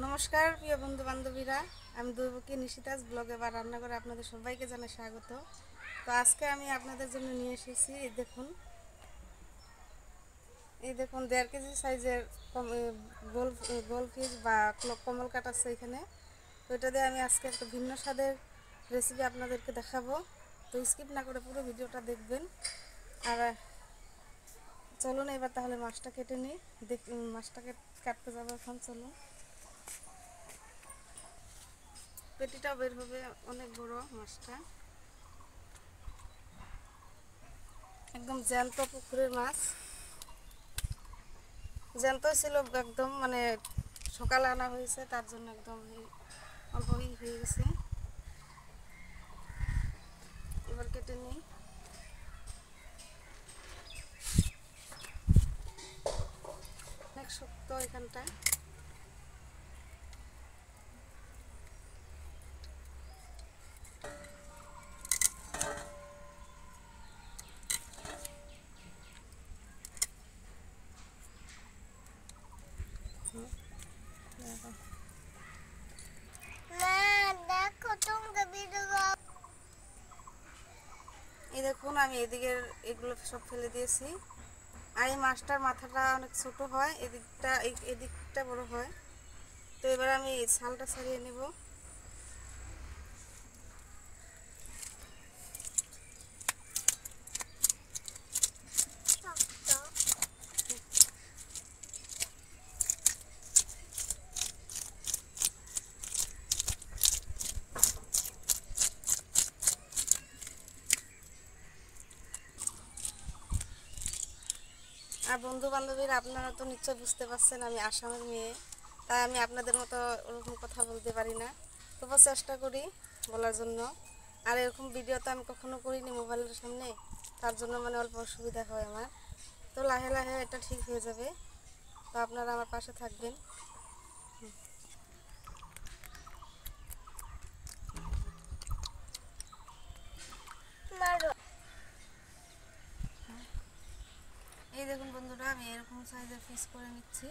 নমস্কার প্রিয় বন্ধু বান্ধবীরা, আমি দৈবকী নিশিতাজ ব্লগে বা রান্নাঘরে আপনাদের সবাইকে জানাই স্বাগত। তো আজকে আমি আপনাদের জন্য নিয়ে এসেছি এই দেখুন 1.5 কেজি সাইজের গোল ফিশ বা কমল কাট আছে এখানে। তো এটা দিয়ে আমি আজকে একটা ভিন্ন স্বাদের রেসিপি আপনাদেরকে দেখাবো। তো স্কিপ না করে পুরো ভিডিওটা দেখবেন। আর চলুন এবার তাহলে মাছটা কেটে নিই। মাছটাকে কাটতে যাবো এখন, চলুন। পেটিটাও বের হবে, অনেক বড় মাছটা, একদম জ্যান্ত পুকুরের মাছ। জ্যান্তই ছিল একদম, মানে সকালে আনা হয়েছে, তার জন্য একদম অল্পই হয়ে গেছে। এবার কেটে নিই। অনেক শক্ত এখানটা। এই দেখুন, আমি এদিকের এগুলো সব ফেলে দিয়েছি। আর এই মাছটার মাথাটা অনেক ছোট হয়, এদিকটা বড় হয়। তো এবার আমি ছালটা ছাড়িয়ে নেব। আর বন্ধু বান্ধবীরা, আপনারা তো নিশ্চয় বুঝতে পারছেন আমি আসামের মেয়ে, তাই আমি আপনাদের মতো ওরকম কথা বলতে পারি না, তবু চেষ্টা করি বলার জন্য। আর এরকম ভিডিও তো আমি কখনো করিনি মোবাইলের সামনে, তার জন্য মানে অল্প অসুবিধা হয় আমার। তো লাহে লাহে এটা ঠিক হয়ে যাবে, তো আপনারা আমার পাশে থাকবেন। এই দেখুন বন্ধুরা, আমি এরকম সাইজের পিস করে নিচ্ছি।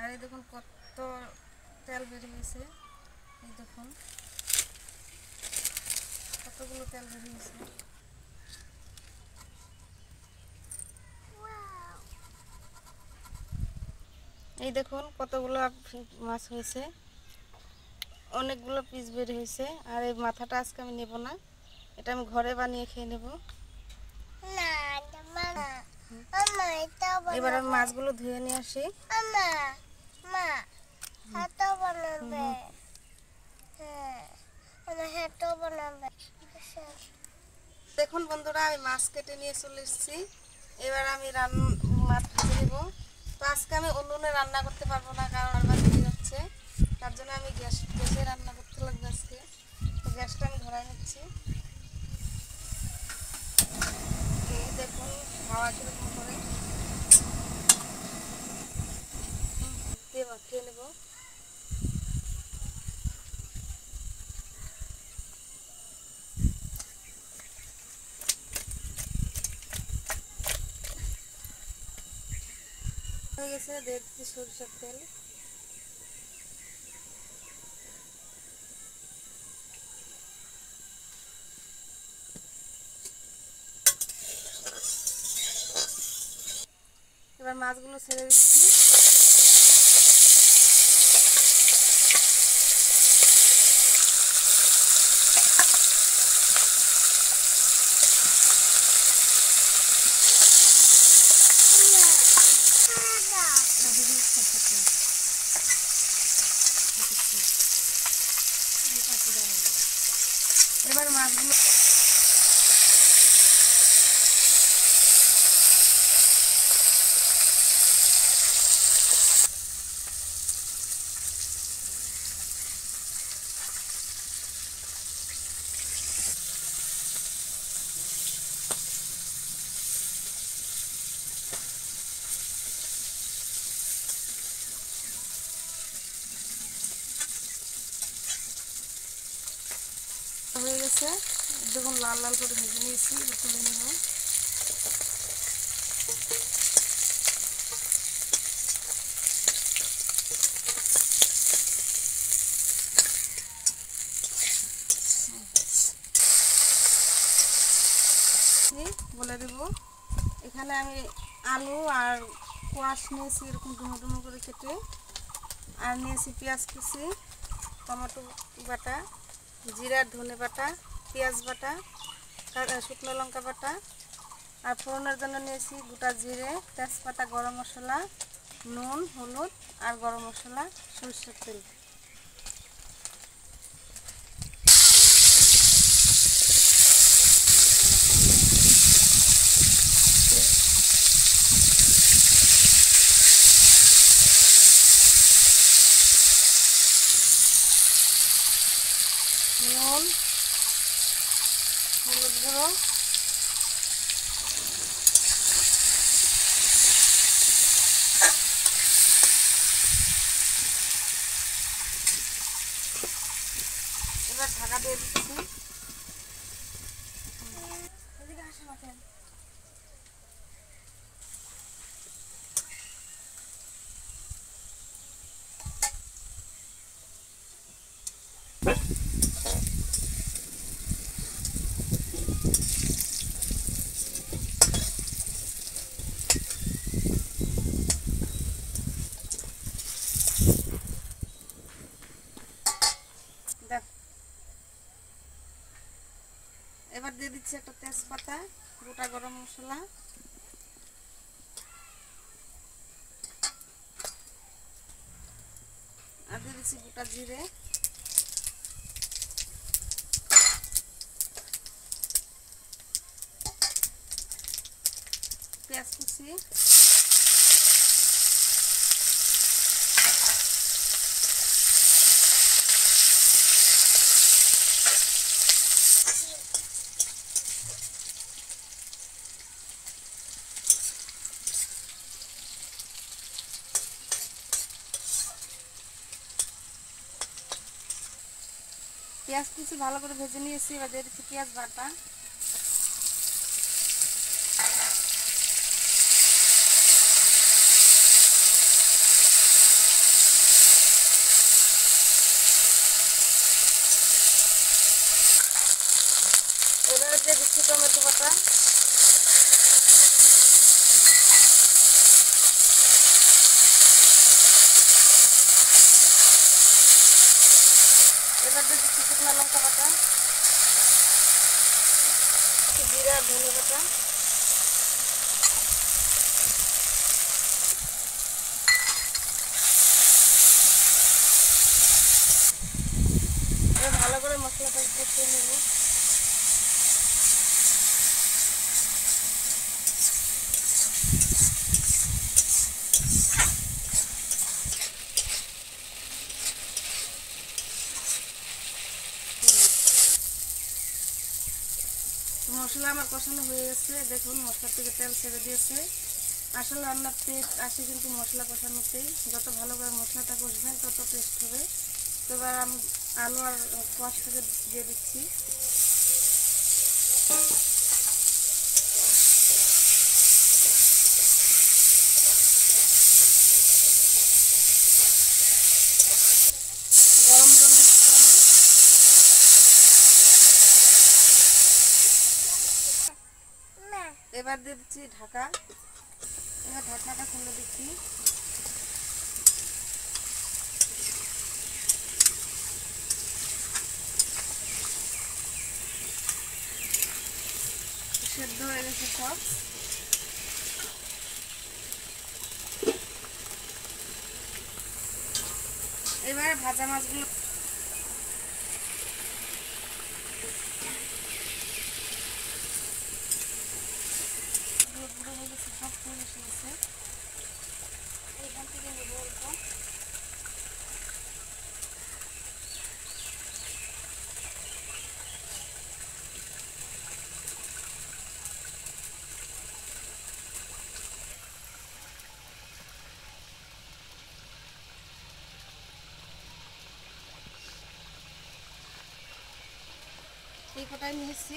আর এই দেখুন কত তেল বেরিয়েছে, এই দেখুন কতগুলো তেল বেরিয়েছে। এই দেখুন কতগুলো মাছ হয়েছে, অনেকগুলো পিস বের হয়েছে। আর এই মাথাটা আজকে আমি নেব না, এটা আমি ঘরে বানিয়ে খেয়ে নেব। এবার আমি মাছগুলো ধুয়ে নিয়ে আসি। দেখুন বন্ধুরা, আমি মাছ কেটে নিয়ে চলে এসেছি। এবার আমি মাছ ভেজে নেব। তো আজকে আমি উনুনে রান্না করতে পারবো না, কারণ আমার দেরি হচ্ছে, তার জন্য আমি গ্যাসে রান্না করতে লাগবে আজকে। তো গ্যাসটা আমি ধরাই নিচ্ছি। এই দেখুন হাওয়া কিরকম করে, দিয়ে মাখিয়ে নেব। হয়ে গেছে, দেখছি সরিষার তেল। এবার মাছগুলো ছেড়ে দিচ্ছি। এবার মাছগুলো হয়ে গেছে, দেখুন লাল লাল করে ভেজে নিয়েছি, তুলে নেব। এখানে আমি আলু আর কোয়াশ নিয়েছি এরকম ডুমো ডুমো করে কেটে, আর নিয়েছি পেঁয়াজ কুচি, টমেটো বাটা, জিরা ধনে বাটা, পেঁয়াজ বাটা, শুকনো লঙ্কা বাটা, আর ফোড়নের জন্য নিয়েছি গোটা জিরে, তেজপাতা, গরম মশলা, নুন, হলুদ আর গরম মশলা, সরষের তেল। নুন, হলুদ গুঁড়ো, এবার ঢাকা দিয়ে দিচ্ছি। এবার দিয়ে দিচ্ছি একটা তেজপাতা, গোটা গরম মশলা, আর দিয়ে দিচ্ছি গোটা জিরে, পেঁয়াজ কুচি, পেঁয়াজ কুচি ভালো করে ভেজে নিয়েছি। এবার দিয়ে দিচ্ছি পেঁয়াজ বাটা, এবার দিয়ে দিচ্ছি টমেটো বাটা, এবার দিয়ে দিচ্ছি শুকনো লঙ্কা বাটা, জিরা ধনে বাটা, এবার ভালো করে মশলাটা কষিয়ে নেব। মশলা আমার কষানো হয়ে গেছে, দেখুন মশলা থেকে তেল ছেড়ে দিয়েছে। আসলে রান্নার টেস্ট আসে কিন্তু মশলা কষানোতেই, যত ভালো করে মশলাটা কষবেন তত টেস্ট হবে। তো এবার আমি আলু আর কোয়াশটাকে দিয়ে দিচ্ছি। গরম জল দিচ্ছি আমি। এবার দিয়ে দিচ্ছি ঢাকা, এবার ঢাকনাটা খুলে দিচ্ছি। সেদ্ধ হয়ে গেছে সব। এবারে ভাজা মাছগুলো সব ফুল এসে গেছে, এইখান থেকে নেব অল্প। এই কটাই নিয়েছি,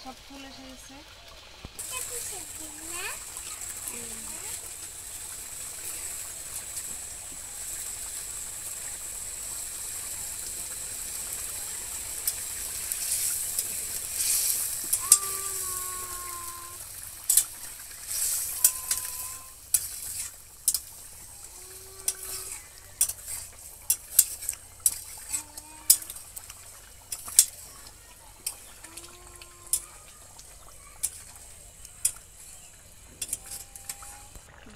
সব ফুল এসে গেছে।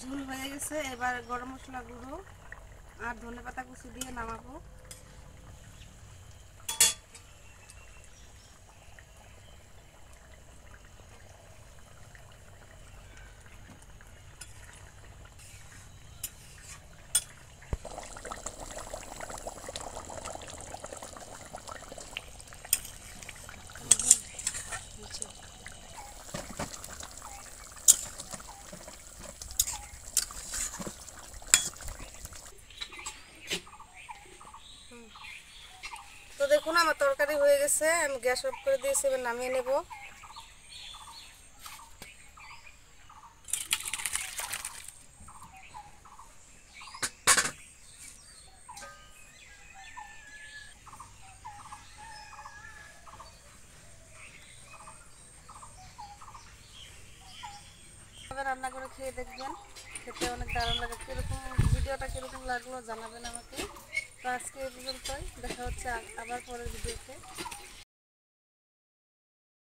ঝোল হয়ে গেছে, এবার গরম মশলা গুঁড়ো আর ধনেপাতা কুচি দিয়ে নামাবো। তো দেখুন আমার তরকারি হয়ে গেছে, আমি গ্যাস অফ করে দিয়েছি, এবার নামিয়ে নেব। এবার রান্না করে খেয়ে দেখবেন, খেতে অনেক দারুণ লাগে। কীরকম ভিডিওটা কীরকম লাগলো জানাবেন আমাকে। তো আজকে এই পর্যন্তই, দেখা হচ্ছে আবার পরের ভিডিওতে।